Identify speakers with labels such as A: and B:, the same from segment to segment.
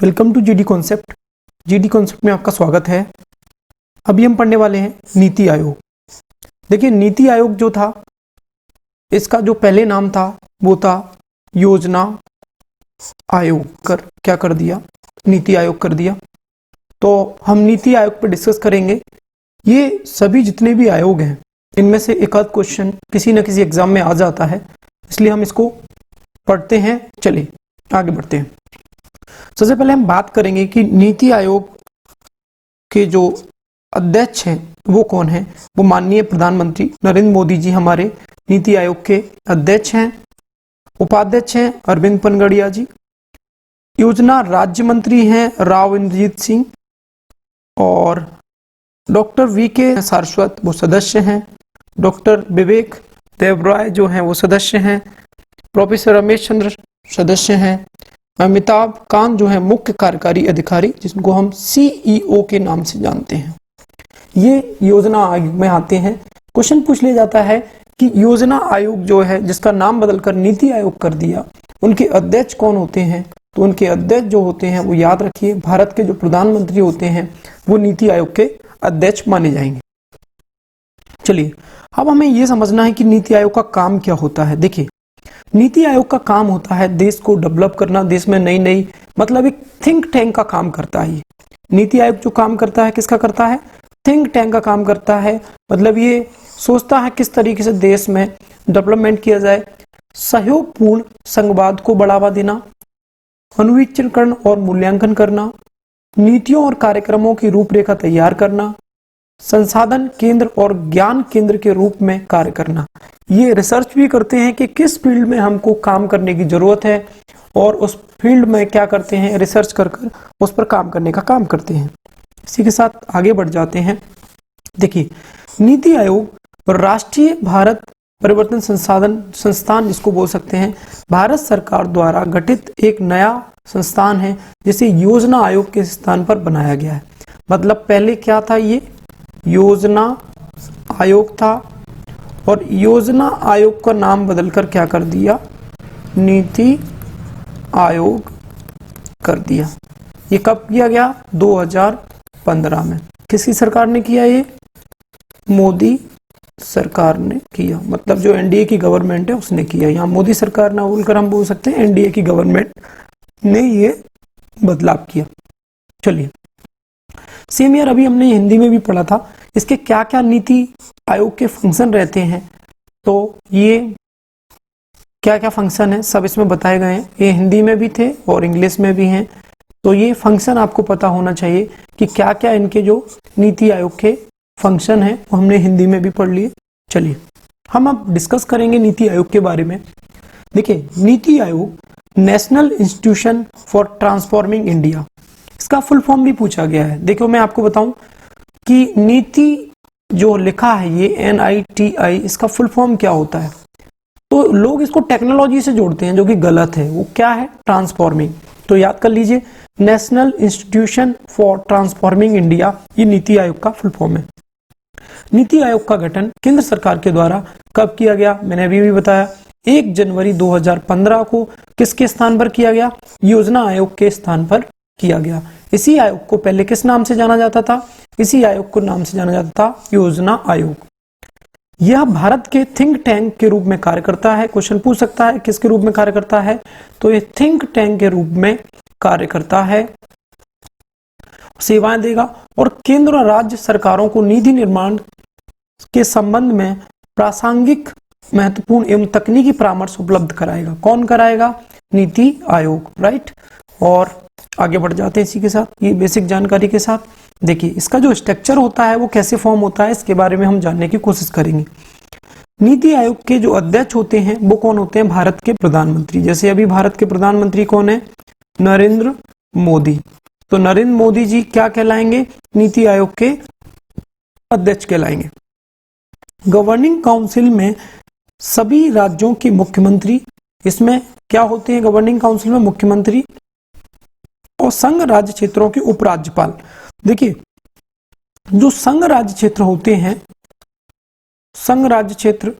A: Welcome to GD concept. GD concept में आपका स्वागत है। अभी हम पढ़ने वाले हैं नीति आयोग। देखिए, नीति आयोग जो था, इसका जो पहले नाम था वो था योजना आयोग। क्या कर दिया? नीति आयोग कर दिया। तो हम नीति आयोग पर डिस्कस करेंगे। ये सभी जितने भी आयोग हैं, इनमें से एक आध क्वेश्चन किसी न किसी एग्जाम में आ जाता है, इसलिए हम इसको पढ़ते हैं। चलिए आगे बढ़ते हैं। सबसे पहले हम बात करेंगे कि नीति आयोग के जो अध्यक्ष हैं वो कौन है। वो माननीय प्रधानमंत्री नरेंद्र मोदी जी हमारे नीति आयोग के अध्यक्ष हैं। उपाध्यक्ष हैं अरविंद पनगड़िया जी। योजना राज्य मंत्री हैं राव इंद्रजीत सिंह, और डॉक्टर वी.के. सारस्वत वो सदस्य हैं। डॉक्टर विवेक देबरॉय जो हैं वो सदस्य हैं। प्रोफेसर रमेश चंद्र सदस्य हैं। अमिताभ कांत जो है मुख्य कार्यकारी अधिकारी, जिनको हम CEO के नाम से जानते हैं, ये योजना आयोग में आते हैं। क्वेश्चन पूछ लिया जाता है कि योजना आयोग जो है, जिसका नाम बदलकर नीति आयोग कर दिया, उनके अध्यक्ष कौन होते हैं? तो उनके अध्यक्ष जो होते हैं वो याद रखिए, भारत के जो प्रधानमंत्री होते हैं वो नीति आयोग के अध्यक्ष माने जाएंगे। चलिए, अब हमें यह समझना है कि नीति आयोग का काम क्या होता है। देखिए, नीति आयोग का काम होता है देश को डेवलप करना, देश में नई नई, मतलब एक थिंक टैंक का काम करता है। नीति आयोग जो काम करता है, किसका करता है? थिंक टैंक का काम करता है। मतलब ये सोचता है किस तरीके से देश में डेवलपमेंट किया जाए, सहयोगपूर्ण संघवाद को बढ़ावा देना, अनुवीक्षण और मूल्यांकन करना, नीतियों और कार्यक्रमों की रूपरेखा तैयार करना, संसाधन केंद्र और ज्ञान केंद्र के रूप में कार्य करना। ये रिसर्च भी करते हैं कि किस फील्ड में हमको काम करने की जरूरत है, और उस फील्ड में क्या करते हैं, रिसर्च कर उस पर काम करने का काम करते हैं। इसी के साथ आगे बढ़ जाते हैं। देखिए, नीति आयोग राष्ट्रीय भारत परिवर्तन संस्थान जिसको बोल सकते हैं, भारत सरकार द्वारा गठित एक नया संस्थान है, जिसे योजना आयोग के स्थान पर बनाया गया है। मतलब पहले क्या था? ये योजना आयोग था, और योजना आयोग का नाम बदलकर क्या कर दिया? नीति आयोग कर दिया। ये कब किया गया? 2015 में। किसकी सरकार ने किया? ये मोदी सरकार ने किया। मतलब जो एनडीए की गवर्नमेंट है उसने किया। यहाँ मोदी सरकार ना बोलकर हम बोल सकते हैं एनडीए की गवर्नमेंट ने ये बदलाव किया। चलिए, सेम ईयर अभी हमने हिंदी में भी पढ़ा था, इसके क्या क्या नीति आयोग के फंक्शन रहते हैं। तो ये क्या क्या फंक्शन है सब इसमें बताए गए हैं। ये हिंदी में भी थे और इंग्लिश में भी हैं। तो ये फंक्शन आपको पता होना चाहिए कि क्या क्या इनके जो नीति आयोग के फंक्शन है, वो हमने हिंदी में भी पढ़ लिए। चलिए, हम अब डिस्कस करेंगे नीति आयोग के बारे में। देखिए, NITI Aayog national institution for transforming India, इसका फुल फॉर्म भी पूछा गया है। देखो, मैं आपको बताऊं कि नीति जो लिखा है ये NITI, इसका फुल फॉर्म क्या होता है? तो लोग इसको टेक्नोलॉजी से जोड़ते हैं, जो कि गलत है। वो क्या है? ट्रांसफॉर्मिंग। तो याद कर लीजिए, national institution for transforming India, ये नीति आयोग का फुल फॉर्म है। नीति आयोग का गठन केंद्र सरकार के द्वारा कब किया गया? मैंने अभी भी बताया, 1 जनवरी 2015 को किसके स्थान पर किया गया? योजना आयोग के स्थान पर किया गया। इसी आयोग को पहले किस नाम से जाना जाता था? इसी आयोग को नाम से जाना जाता था योजना आयोग। यह भारत के थिंक टैंक के रूप में कार्य करता है। क्वेश्चन पूछ सकता है किसके रूप में कार्य करता है? तो ये थिंक टैंक के रूप में कार्य करता है, सेवाएं देगा, और केंद्र और राज्य सरकारों को नीति निर्माण के संबंध में प्रासंगिक, महत्वपूर्ण एवं तकनीकी परामर्श उपलब्ध कराएगा। कौन कराएगा? नीति आयोग, राइट। और आगे बढ़ जाते हैं इसी के साथ, ये बेसिक जानकारी के साथ। देखिए, इसका जो स्ट्रक्चर होता है वो कैसे फॉर्म होता है, इसके बारे में हम जानने की कोशिश करेंगे। नीति आयोग के जो अध्यक्ष होते हैं वो कौन होते हैं? भारत के प्रधानमंत्री। जैसे अभी भारत के प्रधानमंत्री कौन है? नरेंद्र मोदी। तो नरेंद्र मोदी जी क्या कहलाएंगे? नीति आयोग के अध्यक्ष कहलाएंगे। गवर्निंग काउंसिल में सभी राज्यों के मुख्यमंत्री, इसमें क्या होते हैं? गवर्निंग काउंसिल में मुख्यमंत्री और संघ राज्य क्षेत्रों के उपराज्यपाल। देखिए, जो संघ राज्य क्षेत्र होते हैं, संघ राज्य क्षेत्र,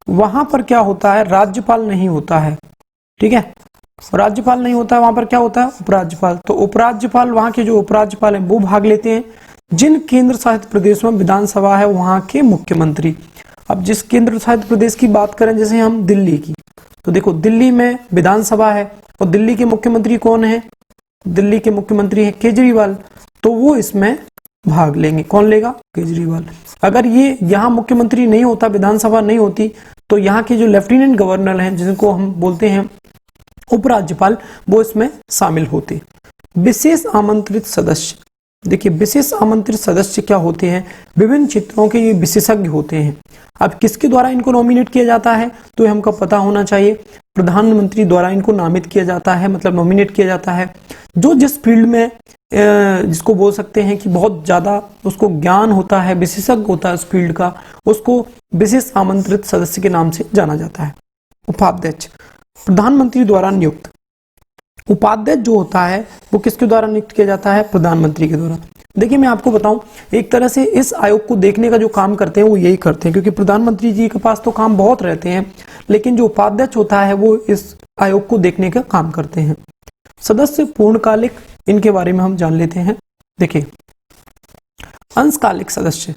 A: वहां पर क्या होता है? राज्यपाल नहीं होता है, ठीक है। राज्यपाल नहीं होता है, वहां पर क्या होता है, उपराज्यपाल। तो उपराज्यपाल, वहां के जो उपराज्यपाल हैं वो भाग लेते हैं। जिन केंद्र शासित प्रदेशों में विधानसभा है वहां के मुख्यमंत्री। अब जिस केंद्र शासित प्रदेश की बात करें, जैसे हम दिल्ली की, तो देखो दिल्ली में विधानसभा है और दिल्ली के मुख्यमंत्री कौन है, दिल्ली के मुख्यमंत्री है केजरीवाल, तो वो इसमें भाग लेंगे। कौन लेगा, केजरीवाल। अगर ये यहाँ मुख्यमंत्री नहीं होता, विधानसभा नहीं होती, तो यहाँ के जो लेफ्टिनेंट गवर्नर हैं, जिनको हम बोलते हैं उपराज्यपाल, वो इसमें शामिल होते। विशेष आमंत्रित सदस्य, देखिए विशेष आमंत्रित सदस्य क्या होते हैं, विभिन्न क्षेत्रों के ये विशेषज्ञ होते हैं। अब किसके द्वारा इनको नॉमिनेट किया जाता है, तो हमको पता होना चाहिए, प्रधानमंत्री द्वारा इनको नामित किया जाता है, मतलब नॉमिनेट किया जाता है। जो जिस फील्ड में जिसको बोल सकते हैं कि बहुत ज्यादा उसको ज्ञान होता है, विशेषज्ञ होता है उस फील्ड का, उसको विशेष आमंत्रित सदस्य के नाम से जाना जाता है। उपाध्यक्ष, प्रधानमंत्री द्वारा नियुक्त। उपाध्यक्ष जो होता है वो किसके द्वारा नियुक्त किया जाता है, प्रधानमंत्री के द्वारा। देखिए मैं आपको बताऊं, एक तरह से इस आयोग को देखने का जो काम करते हैं वो यही करते हैं, क्योंकि प्रधानमंत्री जी के पास तो काम बहुत रहते हैं, लेकिन जो उपाध्यक्ष होता है वो इस आयोग को देखने का काम करते हैं। सदस्य पूर्णकालिक, इनके बारे में हम जान लेते हैं। देखिए अंशकालिक सदस्य,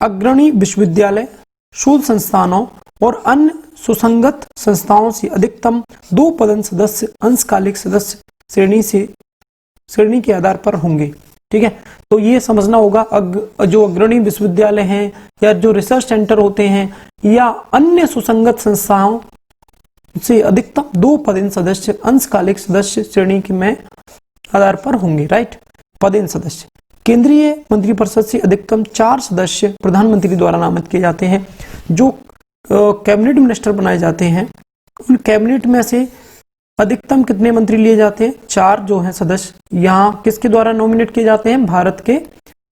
A: अग्रणी विश्वविद्यालय, शोध संस्थानों और अन्य सुसंगत संस्थाओं से अधिकतम 2 पदन सदस्य अंशकालिक सदस्य श्रेणी के आधार पर होंगे। ठीक है, तो ये समझना होगा, जो अग्रणी विश्वविद्यालय हैं या जो रिसर्च सेंटर होते हैं या अन्य सुसंगत संस्थाओं से अधिकतम 2 पदेन सदस्य अंशकालिक सदस्य श्रेणी के में आधार पर होंगे। राइट, पदेन सदस्य। केंद्रीय मंत्रिपरिषद से अधिकतम 4 सदस्य प्रधानमंत्री द्वारा नामित किए जाते हैं। जो कैबिनेट मिनिस्टर बनाए जाते हैं, उन कैबिनेट में से अधिकतम कितने मंत्री लिए जाते हैं, 4 जो हैं सदस्य। यहाँ किसके द्वारा नॉमिनेट किए जाते हैं, भारत के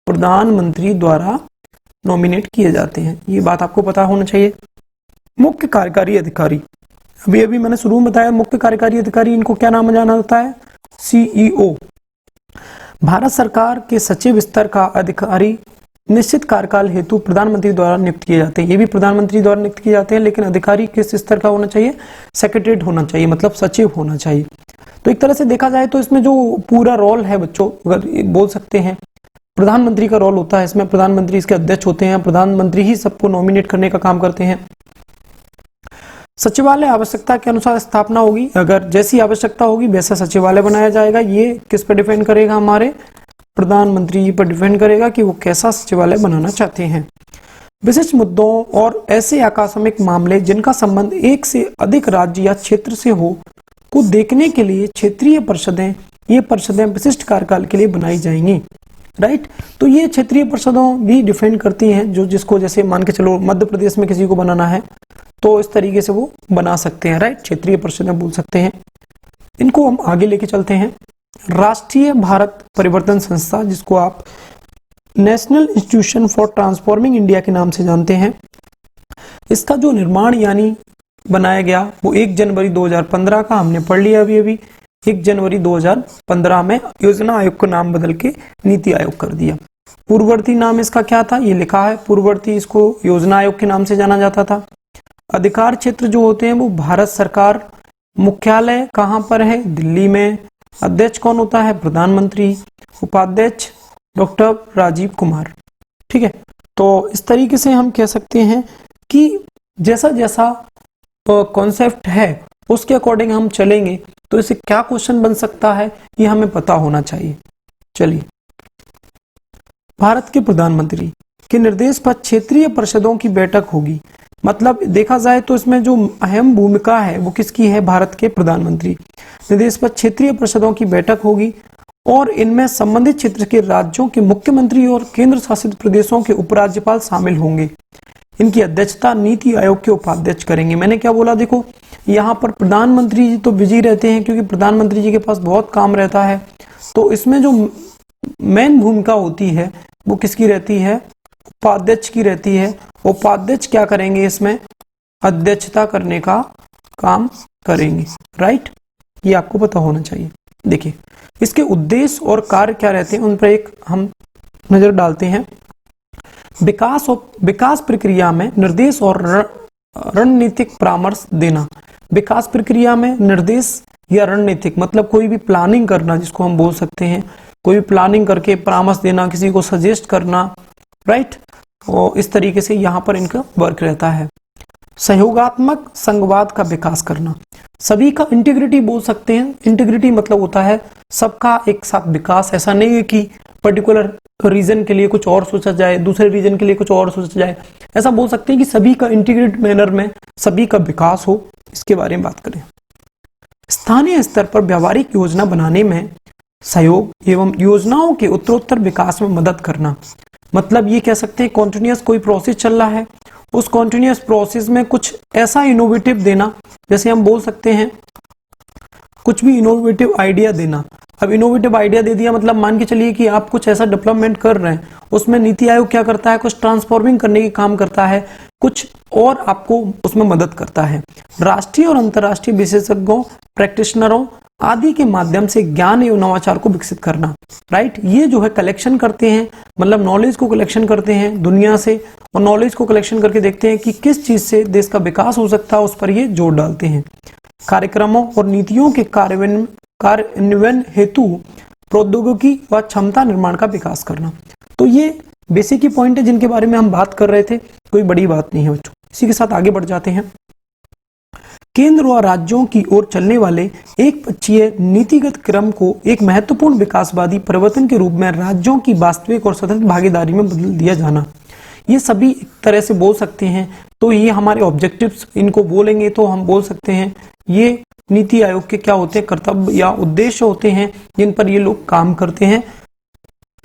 A: प्रधानमंत्री द्वारा नॉमिनेट किए जाते हैं। ये बात आपको पता होना चाहिए। मुख्य कार्यकारी अधिकारी, अभी मैंने शुरू में बताया, मुख्य कार्यकारी अधिकारी, इनको क्या नाम जाना जाता है, सीईओ। भारत सरकार के सचिव स्तर का अधिकारी निश्चित कार्यकाल हेतु प्रधानमंत्री द्वारा नियुक्त किए जाते हैं। ये भी प्रधानमंत्री द्वारा नियुक्त किए जाते हैं, लेकिन अधिकारी किस स्तर का होना चाहिए, सेक्रेटरीट होना चाहिए, मतलब सचिव होना चाहिए। तो एक तरह से देखा जाए तो इसमें जो पूरा रोल है बच्चों, अगर बोल सकते हैं प्रधानमंत्री का रोल होता है इसमें। प्रधानमंत्री इसके अध्यक्ष होते हैं, प्रधानमंत्री ही सबको नॉमिनेट करने का काम करते हैं। सचिवालय आवश्यकता के अनुसार स्थापना होगी, अगर जैसी आवश्यकता होगी वैसा सचिवालय बनाया जाएगा। ये किस पर डिपेंड करेगा, हमारे प्रधानमंत्री पर डिपेंड करेगा कि वो कैसा सचिवालय बनाना चाहते हैं। विशिष्ट मुद्दों और ऐसे आकस्मिक मामले जिनका संबंध एक से अधिक राज्य या क्षेत्र से हो को देखने के लिए क्षेत्रीय परिषदें, ये परिषदें विशिष्ट कार्यकाल के लिए बनाई जाएंगी। राइट, तो ये क्षेत्रीय परिषदों भी डिफेंड करती हैं, जो जिसको जैसे मान के चलो मध्य प्रदेश में किसी को बनाना है तो इस तरीके से वो बना सकते हैं। राइट, क्षेत्रीय परिषदें बोल सकते हैं। इनको हम आगे लेके चलते हैं। राष्ट्रीय भारत परिवर्तन संस्था, जिसको आप national institution for transforming India के नाम से जानते हैं, इसका जो निर्माण यानी बनाया गया वो 1 जनवरी 2015 का, हमने पढ़ लिया अभी 1 जनवरी 2015 में योजना आयोग का नाम बदल के नीति आयोग कर दिया। पूर्ववर्ती नाम इसका क्या था, ये लिखा है पूर्ववर्ती, इसको योजना आयोग के नाम से जाना जाता था। अधिकार क्षेत्र जो होते हैं वो भारत सरकार। मुख्यालय कहाँ पर है, दिल्ली में। अध्यक्ष कौन होता है, प्रधानमंत्री। उपाध्यक्ष डॉक्टर राजीव कुमार। ठीक है, तो इस तरीके से हम कह सकते हैं कि जैसा जैसा कॉन्सेप्ट है उसके अकॉर्डिंग हम चलेंगे तो इसे क्या क्वेश्चन बन सकता है ये हमें पता होना चाहिए। चलिए, भारत के प्रधानमंत्री के निर्देश पर क्षेत्रीय परिषदों की बैठक होगी। मतलब देखा जाए तो इसमें जो अहम भूमिका है वो किसकी है, भारत के प्रधानमंत्री। निर्देश पर क्षेत्रीय परिषदों की बैठक होगी और इनमें संबंधित क्षेत्र के राज्यों के मुख्यमंत्री और केंद्र शासित प्रदेशों के उपराज्यपाल शामिल होंगे। इनकी अध्यक्षता नीति आयोग के उपाध्यक्ष करेंगे। मैंने क्या बोला, देखो यहाँ पर प्रधानमंत्री जी तो बिजी रहते हैं क्योंकि प्रधानमंत्री जी के पास बहुत काम रहता है, तो इसमें जो मेन भूमिका होती है वो किसकी रहती है, उपाध्यक्ष की रहती है। उपाध्यक्ष क्या करेंगे, इसमें अध्यक्षता करने का काम करेंगे। राइट, ये आपको पता होना चाहिए। देखिए इसके उद्देश्य और कार्य क्या रहते हैं उन पर एक हम नजर डालते हैं। विकास प्रक्रिया में निर्देश और रणनीतिक परामर्श देना। विकास प्रक्रिया में निर्देश या रणनीतिक, मतलब कोई भी प्लानिंग करना जिसको हम बोल सकते हैं, कोई भी प्लानिंग करके परामर्श देना, किसी को सजेस्ट करना, राइट। और इस तरीके से यहाँ पर इनका वर्क रहता है। सहयोगात्मक संघवाद का विकास करना, सभी का इंटीग्रिटी बोल सकते हैं। इंटीग्रिटी मतलब होता है सबका एक साथ विकास। ऐसा नहीं है कि पर्टिकुलर रीजन के लिए कुछ और सोचा जाए, दूसरे रीजन के लिए कुछ और सोचा जाए। ऐसा बोल सकते हैं कि सभी का इंटीग्रेटेड मैनर में सभी का विकास हो, इसके बारे में बात करें। स्थानीय स्तर पर व्यावहारिक योजना बनाने में सहयोग एवं योजनाओं के उत्तरोत्तर विकास में मदद करना, मतलब ये कह सकते हैं कॉन्टिन्यूअस कोई प्रोसेस चल रहा है, उस कॉन्टिन्यूअस प्रोसेस में कुछ ऐसा इनोवेटिव देना, जैसे हम बोल सकते हैं कुछ भी इनोवेटिव आइडिया देना। अब इनोवेटिव आइडिया दे दिया मतलब मान के चलिए कि आप कुछ ऐसा डेवलपमेंट कर रहे हैं, उसमें नीति आयोग क्या करता है, कुछ ट्रांसफॉर्मिंग करने की काम करता है, कुछ और आपको उसमें मदद करता है। राष्ट्रीय और अंतर्राष्ट्रीय विशेषज्ञों, प्रैक्टिशनरों आदि के माध्यम से ज्ञान एवं नवाचार को विकसित करना, राइट। ये जो है कलेक्शन करते हैं, मतलब नॉलेज को कलेक्शन करते हैं दुनिया से, और नॉलेज को कलेक्शन करके देखते हैं कि किस चीज से देश का विकास हो सकता है, उस पर ये जोर डालते हैं। कार्यक्रमों और नीतियों के कार्यान्वयन हेतु प्रौद्योगिकी व क्षमता निर्माण का विकास करना। तो ये बेसिक ही पॉइंट है जिनके बारे में हम बात कर रहे थे, कोई बड़ी बात नहीं है बच्चों। इसी के साथ आगे बढ़ जाते हैं। केंद्र व राज्यों की ओर चलने वाले एक पक्षीय नीतिगत क्रम को एक महत्वपूर्ण विकासवादी परिवर्तन के रूप में राज्यों की वास्तविक और सतत भागीदारी में बदल दिया जाना, ये सभी एक तरह से बोल सकते हैं। तो ये हमारे ऑब्जेक्टिव्स, इनको बोलेंगे तो हम बोल सकते हैं ये नीति आयोग के क्या होते हैं, कर्तव्य या उद्देश्य होते हैं जिन पर ये लोग काम करते हैं।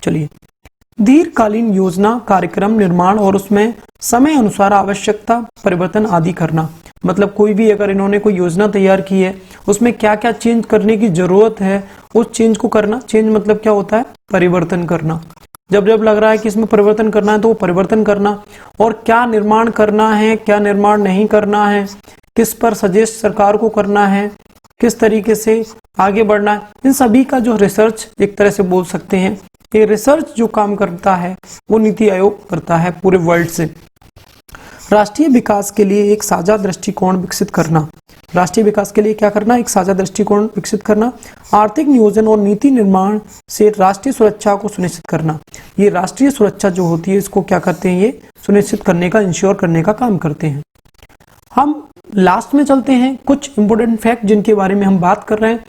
A: चलिए, दीर्घकालीन योजना कार्यक्रम निर्माण और उसमें समय अनुसार आवश्यकता परिवर्तन आदि करना, मतलब कोई भी अगर इन्होंने कोई योजना तैयार की है, उसमें क्या क्या चेंज करने की जरूरत है, उस चेंज को करना। चेंज मतलब क्या होता है, परिवर्तन करना। जब जब लग रहा है कि इसमें परिवर्तन करना है तो वो परिवर्तन करना, और क्या निर्माण करना है, क्या निर्माण नहीं करना है, किस पर सजेस्ट सरकार को करना है, किस तरीके से आगे बढ़ना है, इन सभी का जो रिसर्च एक तरह से बोल सकते हैं। ये रिसर्च जो काम करता है वो नीति आयोग करता है पूरे वर्ल्ड से। राष्ट्रीय विकास के लिए एक साझा दृष्टिकोण विकसित करना, राष्ट्रीय विकास के लिए क्या करना, एक साझा दृष्टिकोण विकसित करना। आर्थिक नियोजन और नीति निर्माण से राष्ट्रीय सुरक्षा को सुनिश्चित करना, ये राष्ट्रीय सुरक्षा जो होती है इसको क्या करते हैं, ये सुनिश्चित करने का, इंश्योर करने का काम करते हैं। हम लास्ट में चलते हैं, कुछ इंपोर्टेंट फैक्ट जिनके बारे में हम बात कर रहे हैं।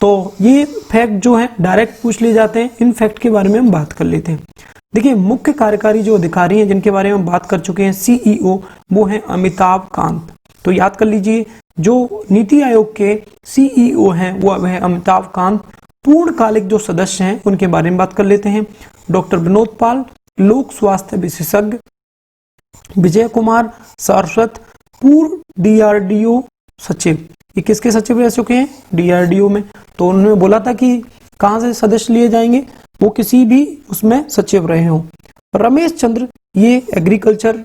A: तो ये फैक्ट जो है डायरेक्ट पूछ लिए जाते हैं, इन फैक्ट के बारे में हम बात कर लेते हैं। देखिए, मुख्य कार्यकारी जो अधिकारी हैं जिनके बारे में हम बात कर चुके हैं, सीईओ, वो हैं अमिताभ कांत। तो याद कर लीजिए, जो नीति आयोग के सीईओ हैं वो है अमिताभ कांत। पूर्णकालिक जो सदस्य हैं उनके बारे में बात कर लेते हैं। डॉक्टर विनोद पाल, लोक स्वास्थ्य विशेषज्ञ। विजय कुमार सारस्वत, पूर्व डीआरडीओ सचिव। ये किसके सचिव रह चुके हैं, डीआरडीओ में। तो उन्होंने बोला था कि कहां से सदस्य लिए जाएंगे, वो किसी भी उसमें सचिव रहे हों। रमेश चंद्र, ये एग्रीकल्चर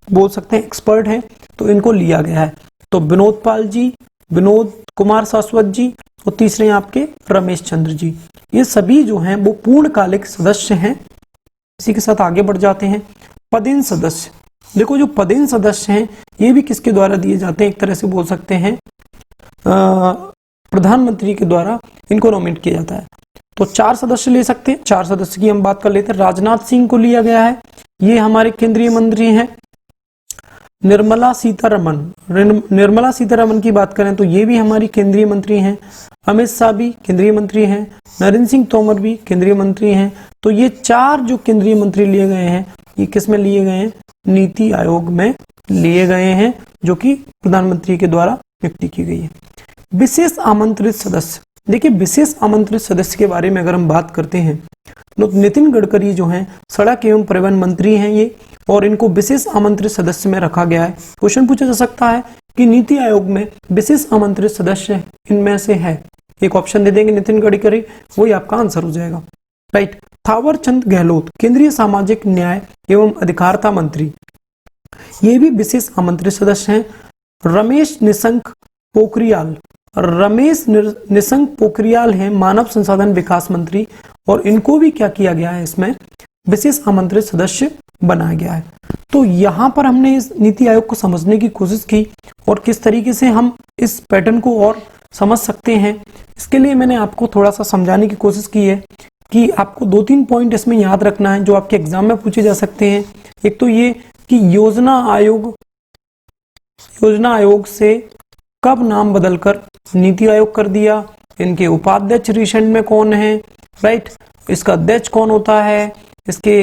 A: बोल सकते हैं एक्सपर्ट हैं, तो इनको लिया गया है। तो विनोद पाल जी, विनोद कुमार सारस्वत जी, और तीसरे आपके रमेश चंद्र जी, ये सभी जो हैं वो पूर्णकालिक सदस्य हैं। इसी के साथ आगे बढ़ जाते हैं। पदेन सदस्य, देखो जो पदेन सदस्य हैं ये भी किसके द्वारा दिए जाते हैं, एक तरह से बोल सकते हैं प्रधानमंत्री के द्वारा इनको नॉमिनेट किया जाता है। तो 4 सदस्य ले सकते हैं, 4 सदस्य की हम बात कर लेते हैं। राजनाथ सिंह को लिया गया है, ये हमारे केंद्रीय मंत्री हैं। निर्मला सीतारमण, निर्मला सीतारमण की बात करें तो ये भी हमारी केंद्रीय मंत्री हैं। अमित शाह भी केंद्रीय मंत्री हैं। नरेंद्र सिंह तोमर भी केंद्रीय मंत्री हैं। तो ये 4 जो केंद्रीय मंत्री लिए गए हैं, ये किस में लिए गए हैं, नीति आयोग में लिए गए हैं, जो कि प्रधानमंत्री के द्वारा नियुक्ति की गई है। विशेष आमंत्रित सदस्य, देखिए विशेष आमंत्रित सदस्य के बारे में अगर हम बात करते हैं तो नितिन गडकरी जो हैं सड़क एवं परिवहन मंत्री हैं ये, और इनको विशेष आमंत्रित सदस्य में रखा गया है। क्वेश्चन पूछा जा सकता है कि नीति आयोग में विशेष आमंत्रित सदस्य इनमें से है, एक ऑप्शन दे देंगे नितिन गडकरी, वही आपका आंसर हो जाएगा, राइट। थावर चंद गहलोत, केंद्रीय सामाजिक न्याय एवं अधिकारिता मंत्री, ये भी विशेष आमंत्रित सदस्य हैं। रमेश निशंक पोखरियाल, रमेश निशंक पोखरियाल है मानव संसाधन विकास मंत्री, और इनको भी क्या किया गया है, इसमें विशेष आमंत्रित सदस्य बनाया गया है। तो यहाँ पर हमने इस नीति आयोग को समझने की कोशिश की और किस तरीके से हम इस पैटर्न को और समझ सकते हैं। इसके लिए मैंने आपको थोड़ा सा समझाने की कोशिश की है कि आपको 2-3 पॉइंट इसमें याद रखना है जो आपके एग्जाम में पूछे जा सकते हैं। एक तो ये कि योजना आयोग से कब नाम बदलकर नीति आयोग कर दिया, इनके उपाध्यक्ष रिसेंट में कौन है, राइट, इसका अध्यक्ष कौन होता है, इसके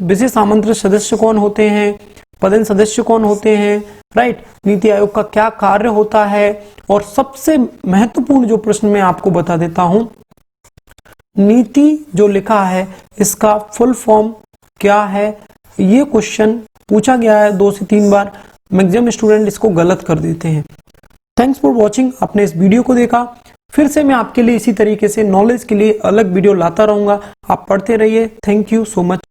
A: विशेष आमंत्रित सदस्य कौन होते हैं, पदेन सदस्य कौन होते हैं, राइट, नीति आयोग का क्या कार्य होता है, और सबसे महत्वपूर्ण जो प्रश्न मैं आपको बता देता हूं, नीति जो लिखा है इसका फुल फॉर्म क्या है। ये क्वेश्चन पूछा गया है 2 से 3 बार, मैक्सिमम स्टूडेंट इसको गलत कर देते हैं। Thanks for watching. आपने इस वीडियो को देखा, फिर से मैं आपके लिए इसी तरीके से नॉलेज के लिए अलग वीडियो लाता रहूंगा। आप पढ़ते रहिए। Thank you so much.